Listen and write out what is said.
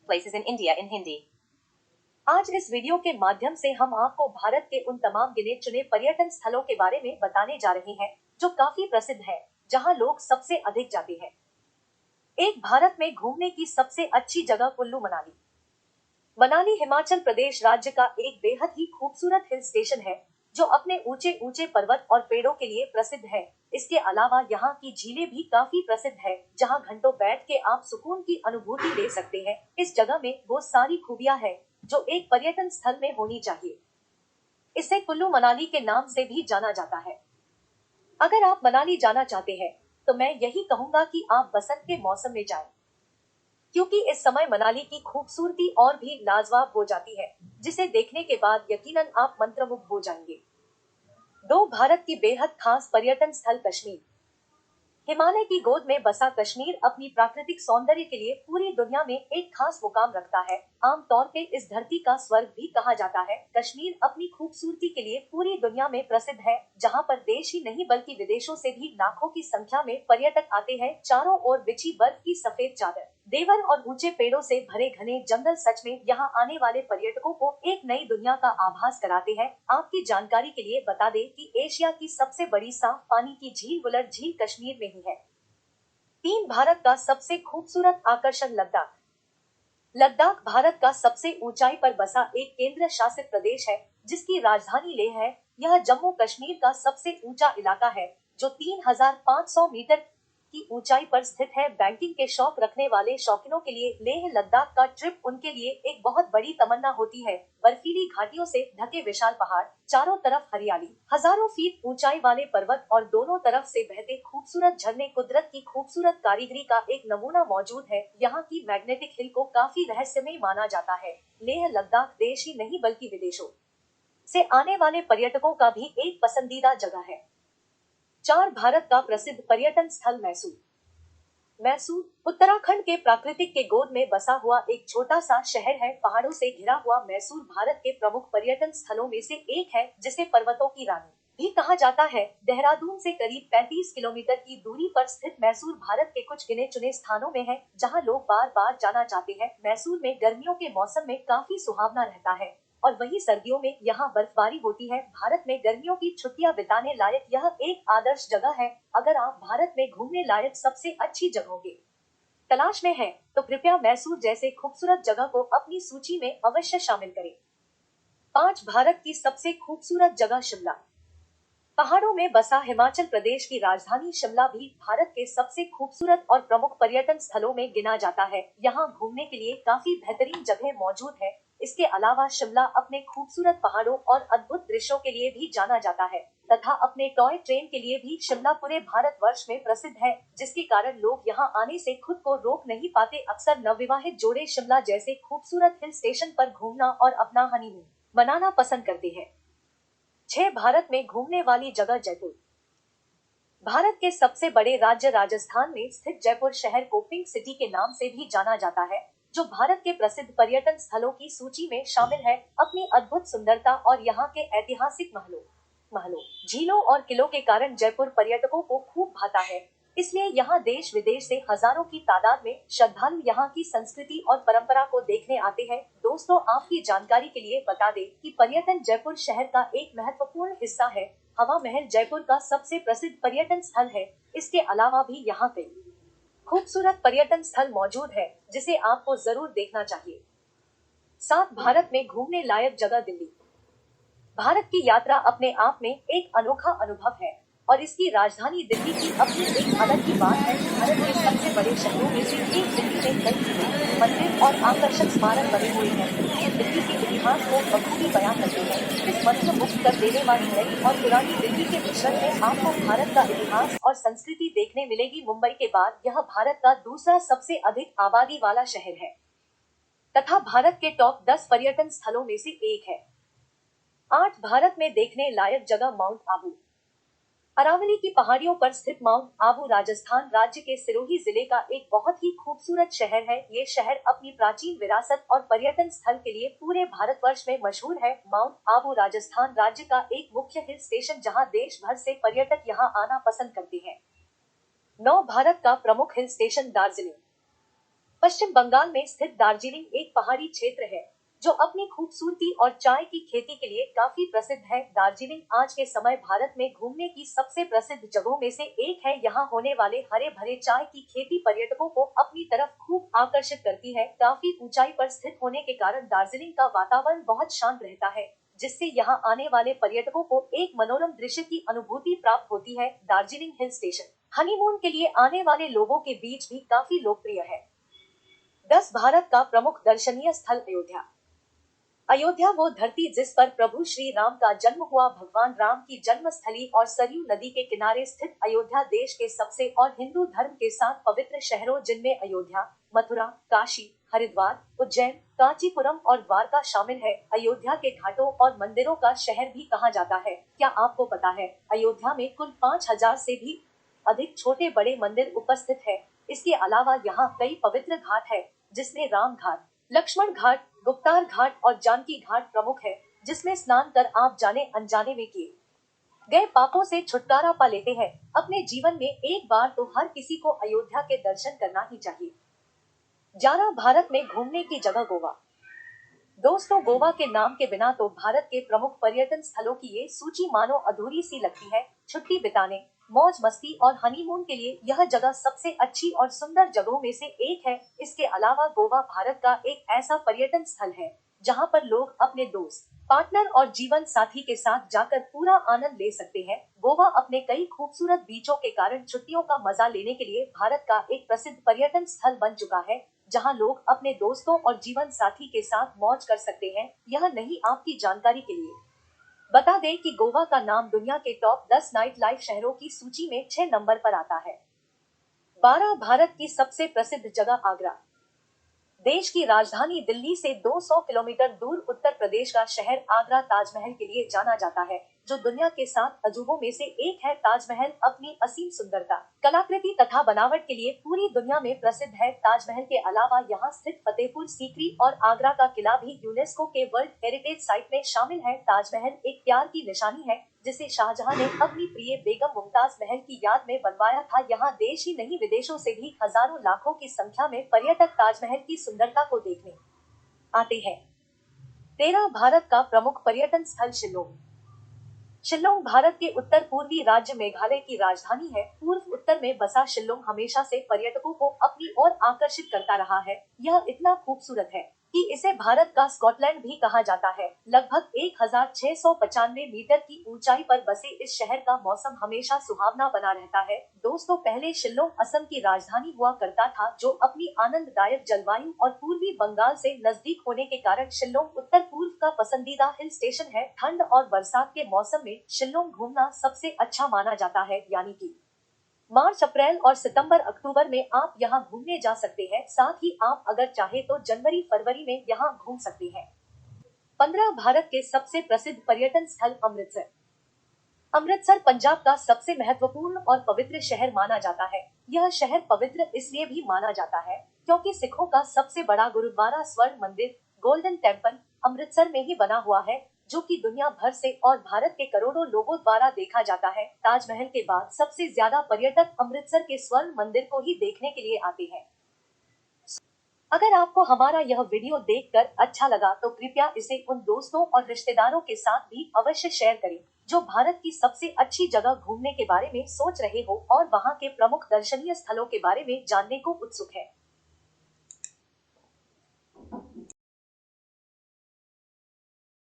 places in India in Hindi। आज इस video के माध्यम से हम आपको भारत के उन तमाम गिने चुने पर्यटन स्थलों के बारे में बताने जा रहे हैं जो काफी प्रसिद्ध है, जहां लोग सबसे अधिक जाते हैं। एक भारत में घूमने की सबसे अच्छी जगह कुल्लू मनाली। मनाली हिमाचल प्रदेश राज्य का एक बेहद ही खूबसूरत हिल स्टेशन है जो अपने ऊंचे ऊंचे पर्वत और पेड़ों के लिए प्रसिद्ध है। इसके अलावा यहाँ की झीलें भी काफी प्रसिद्ध है, जहाँ घंटों बैठ के आप सुकून की अनुभूति ले सकते हैं। इस जगह में वो सारी खूबियां हैं जो एक पर्यटन स्थल में होनी चाहिए। इसे कुल्लू मनाली के नाम से भी जाना जाता है। अगर आप मनाली जाना चाहते हैं तो मैं यही कहूँगा कि आप बसंत के मौसम में जाएं, क्योंकि इस समय मनाली की खूबसूरती और भी लाजवाब हो जाती है, जिसे देखने के बाद यकीनन आप मंत्रमुग्ध हो जाएंगे। 2 भारत की बेहद खास पर्यटन स्थल कश्मीर। हिमालय की गोद में बसा कश्मीर अपनी प्राकृतिक सौंदर्य के लिए पूरी दुनिया में एक खास मुकाम रखता है। आमतौर पे इस धरती का स्वर्ग भी कहा जाता है। कश्मीर अपनी खूबसूरती के लिए पूरी दुनिया में प्रसिद्ध है, जहां पर देश ही नहीं बल्कि विदेशों से भी लाखों की संख्या में पर्यटक आते हैं। चारों ओर बिछी बर्फ की सफेद चादर, देवर और ऊंचे पेड़ों से भरे घने जंगल सच में यहाँ आने वाले पर्यटकों को एक नई दुनिया का आभास कराते हैं। आपकी जानकारी के लिए बता दें कि एशिया की सबसे बड़ी साफ पानी की झील वुलर झील कश्मीर में ही है। 3 भारत का सबसे खूबसूरत आकर्षण लद्दाख। लद्दाख भारत का सबसे ऊंचाई पर बसा एक केंद्र शासित प्रदेश है जिसकी राजधानी लेह है। यह जम्मू कश्मीर का सबसे ऊंचा इलाका है जो 3500 मीटर की ऊंचाई पर स्थित है। बैंकिंग के शौक रखने वाले शौकीनों के लिए लेह लद्दाख का ट्रिप उनके लिए एक बहुत बड़ी तमन्ना होती है। बर्फीली घाटियों से ढके विशाल पहाड़, चारों तरफ हरियाली, हजारों फीट ऊंचाई वाले पर्वत और दोनों तरफ से बहते खूबसूरत झरने, कुदरत की खूबसूरत कारीगरी का एक नमूना मौजूद है। यहाँ की मैग्नेटिक हिल को काफी रहस्यमय माना जाता है। लेह लद्दाख देश ही नहीं बल्कि विदेशों से आने वाले पर्यटकों का भी एक पसंदीदा जगह है। 4 भारत का प्रसिद्ध पर्यटन स्थल मैसूर। मैसूर उत्तराखंड के प्राकृतिक के गोद में बसा हुआ एक छोटा सा शहर है। पहाड़ों से घिरा हुआ मैसूर भारत के प्रमुख पर्यटन स्थलों में से एक है, जिसे पर्वतों की रानी भी कहा जाता है। देहरादून से करीब 35 किलोमीटर की दूरी पर स्थित मैसूर भारत के कुछ गिने चुने स्थानों में है, जहां लोग बार बार जाना चाहते हैं। मैसूर में गर्मियों के मौसम में काफी सुहावना रहता है और वही सर्दियों में यहाँ बर्फबारी होती है। भारत में गर्मियों की छुट्टियां बिताने लायक यह एक आदर्श जगह है। अगर आप भारत में घूमने लायक सबसे अच्छी जगहों की तलाश में हैं, तो कृपया मैसूर जैसे खूबसूरत जगह को अपनी सूची में अवश्य शामिल करें। 5 भारत की सबसे खूबसूरत जगह शिमला। पहाड़ों में बसा हिमाचल प्रदेश की राजधानी शिमला भी भारत के सबसे खूबसूरत और प्रमुख पर्यटन स्थलों में गिना जाता है। यहाँ घूमने के लिए काफी बेहतरीन जगह मौजूद है। इसके अलावा शिमला अपने खूबसूरत पहाड़ों और अद्भुत दृश्यों के लिए भी जाना जाता है तथा अपने टॉय ट्रेन के लिए भी शिमला पूरे भारतवर्ष में प्रसिद्ध है, जिसके कारण लोग यहाँ आने से खुद को रोक नहीं पाते। अक्सर नवविवाहित जोड़े शिमला जैसे खूबसूरत हिल स्टेशन पर घूमना और अपना हनीमून मनाना पसंद करते हैं। 6 भारत में घूमने वाली जगह जयपुर। भारत के सबसे बड़े राज्य राजस्थान में स्थित जयपुर शहर को पिंक सिटी के नाम से भी जाना जाता है, जो भारत के प्रसिद्ध पर्यटन स्थलों की सूची में शामिल है। अपनी अद्भुत सुंदरता और यहाँ के ऐतिहासिक महलों, झीलों और किलों के कारण जयपुर पर्यटकों को खूब भाता है। इसलिए यहाँ देश विदेश से हजारों की तादाद में श्रद्धालु यहाँ की संस्कृति और परंपरा को देखने आते हैं। दोस्तों, आपकी जानकारी के लिए बता दें कि पर्यटन जयपुर शहर का एक महत्वपूर्ण हिस्सा है। हवा महल जयपुर का सबसे प्रसिद्ध पर्यटन स्थल है। इसके अलावा भी यहाँ कई खूबसूरत पर्यटन स्थल मौजूद है जिसे आपको जरूर देखना चाहिए। 7 भारत में घूमने लायक जगह दिल्ली। भारत की यात्रा अपने आप में एक अनोखा अनुभव है और इसकी राजधानी दिल्ली की अपनी एक अलग ही बात है। भारत के सबसे बड़े शहरों में से एक दिल्ली में कई किले, मंदिर और आकर्षक स्मारक बने हुए हैं। ये दिल्ली के इतिहास को बखूबी बयान करते हैं। इस मंत्रमुग्ध कर देने वाली नई और पुरानी दिल्ली के मिश्रण में आपको भारत का इतिहास और संस्कृति देखने मिलेगी। मुंबई के बाद यह भारत का दूसरा सबसे अधिक आबादी वाला शहर है तथा भारत के टॉप 10 पर्यटन स्थलों में से एक है। 8 भारत में देखने लायक जगह माउंट आबू। अरावली की पहाड़ियों पर स्थित माउंट आबू राजस्थान राज्य के सिरोही जिले का एक बहुत ही खूबसूरत शहर है। ये शहर अपनी प्राचीन विरासत और पर्यटन स्थल के लिए पूरे भारतवर्ष में मशहूर है। माउंट आबू राजस्थान राज्य का एक मुख्य हिल स्टेशन जहां देश भर से पर्यटक यहां आना पसंद करते हैं। 9 भारत का प्रमुख हिल स्टेशन दार्जिलिंग। पश्चिम बंगाल में स्थित दार्जिलिंग एक पहाड़ी क्षेत्र है जो अपनी खूबसूरती और चाय की खेती के लिए काफी प्रसिद्ध है। दार्जिलिंग आज के समय भारत में घूमने की सबसे प्रसिद्ध जगहों में से एक है। यहाँ होने वाले हरे भरे चाय की खेती पर्यटकों को अपनी तरफ खूब आकर्षित करती है। काफी ऊंचाई पर स्थित होने के कारण दार्जिलिंग का वातावरण बहुत शांत रहता है, जिससे यहाँ आने वाले पर्यटकों को एक मनोरम दृश्य की अनुभूति प्राप्त होती है। दार्जिलिंग हिल स्टेशन हनीमून के लिए आने वाले लोगों के बीच भी काफी लोकप्रिय है। 10 भारत का प्रमुख दर्शनीय स्थल अयोध्या। अयोध्या वो धरती जिस पर प्रभु श्री राम का जन्म हुआ। भगवान राम की जन्मस्थली और सरयू नदी के किनारे स्थित अयोध्या देश के सबसे और हिंदू धर्म के 7 पवित्र शहरों जिनमें अयोध्या, मथुरा, काशी, हरिद्वार, उज्जैन, कांचीपुरम और द्वारका शामिल है। अयोध्या के घाटों और मंदिरों का शहर भी कहा जाता है। क्या आपको पता है अयोध्या में कुल 5000 से भी अधिक छोटे बड़े मंदिर उपस्थित है। इसके अलावा यहाँ कई पवित्र घाट है, जिसमें राम घाट, लक्ष्मण घाट, गुप्तार घाट और जानकी घाट प्रमुख है, जिसमें स्नान कर आप जाने अनजाने में किए गए पापों से छुटकारा पा लेते हैं। अपने जीवन में एक बार तो हर किसी को अयोध्या के दर्शन करना ही चाहिए। 11 भारत में घूमने की जगह गोवा। दोस्तों, गोवा के नाम के बिना तो भारत के प्रमुख पर्यटन स्थलों की ये सूची मानो अधूरी सी लगती है। छुट्टी बिताने, मौज मस्ती और हनीमून के लिए यह जगह सबसे अच्छी और सुंदर जगहों में से एक है। इसके अलावा गोवा भारत का एक ऐसा पर्यटन स्थल है जहां पर लोग अपने दोस्त, पार्टनर और जीवन साथी के साथ जाकर पूरा आनंद ले सकते हैं। गोवा अपने कई खूबसूरत बीचों के कारण छुट्टियों का मजा लेने के लिए भारत का एक प्रसिद्ध पर्यटन स्थल बन चुका है, जहां लोग अपने दोस्तों और जीवन साथी के साथ मौज कर सकते हैं। यह नहीं आपकी जानकारी के लिए बता दें कि गोवा का नाम दुनिया के टॉप 10 नाइट लाइफ शहरों की सूची में 6 नंबर पर आता है। 12 भारत की सबसे प्रसिद्ध जगह आगरा। देश की राजधानी दिल्ली से 200 किलोमीटर दूर उत्तर प्रदेश का शहर आगरा ताजमहल के लिए जाना जाता है, जो दुनिया के 7 अजूबों में से एक है। ताजमहल अपनी असीम सुंदरता, कलाकृति तथा बनावट के लिए पूरी दुनिया में प्रसिद्ध है। ताजमहल के अलावा यहाँ स्थित फतेहपुर सीकरी और आगरा का किला भी यूनेस्को के वर्ल्ड हेरिटेज साइट में शामिल है। ताजमहल एक प्यार की निशानी है, जिसे शाहजहां ने अपनी प्रिय बेगम मुमताज महल की याद में बनवाया था। यहाँ देश ही नहीं विदेशों से भी हजारों लाखों की संख्या में पर्यटक ताजमहल की सुंदरता को देखने आते हैं। 13 भारत का प्रमुख पर्यटन स्थल शिल्लोंग। शिल्लोंग भारत के उत्तर पूर्वी राज्य मेघालय की राजधानी है। पूर्व उत्तर में बसा शिल्लोंग हमेशा से पर्यटकों को अपनी ओर आकर्षित करता रहा है। यह इतना खूबसूरत है कि इसे भारत का स्कॉटलैंड भी कहा जाता है। लगभग 1695 मीटर की ऊंचाई पर बसे इस शहर का मौसम हमेशा सुहावना बना रहता है। दोस्तों, पहले शिल्लोंग असम की राजधानी हुआ करता था, जो अपनी आनंददायक जलवायु और पूर्वी बंगाल से नजदीक होने के कारण शिल्लोंग उत्तर पूर्व का पसंदीदा हिल स्टेशन है। ठंड और बरसात के मौसम में शिल्लोंग घूमना सबसे अच्छा माना जाता है, यानी कि मार्च, अप्रैल और सितंबर, अक्टूबर में आप यहाँ घूमने जा सकते हैं। साथ ही आप अगर चाहे तो जनवरी, फरवरी में यहाँ घूम सकते हैं। 15 भारत के सबसे प्रसिद्ध पर्यटन स्थल अमृतसर। अमृतसर पंजाब का सबसे महत्वपूर्ण और पवित्र शहर माना जाता है। यह शहर पवित्र इसलिए भी माना जाता है क्योंकि सिखों का सबसे बड़ा गुरुद्वारा स्वर्ण मंदिर गोल्डन टेम्पल अमृतसर में ही बना हुआ है, जो कि दुनिया भर से और भारत के करोड़ों लोगों द्वारा देखा जाता है। ताजमहल के बाद सबसे ज्यादा पर्यटक अमृतसर के स्वर्ण मंदिर को ही देखने के लिए आते हैं। अगर आपको हमारा यह वीडियो देखकर अच्छा लगा तो कृपया इसे उन दोस्तों और रिश्तेदारों के साथ भी अवश्य शेयर करें जो भारत की सबसे अच्छी जगह घूमने के बारे में सोच रहे हो और वहां के प्रमुख दर्शनीय स्थलों के बारे में जानने को उत्सुक है।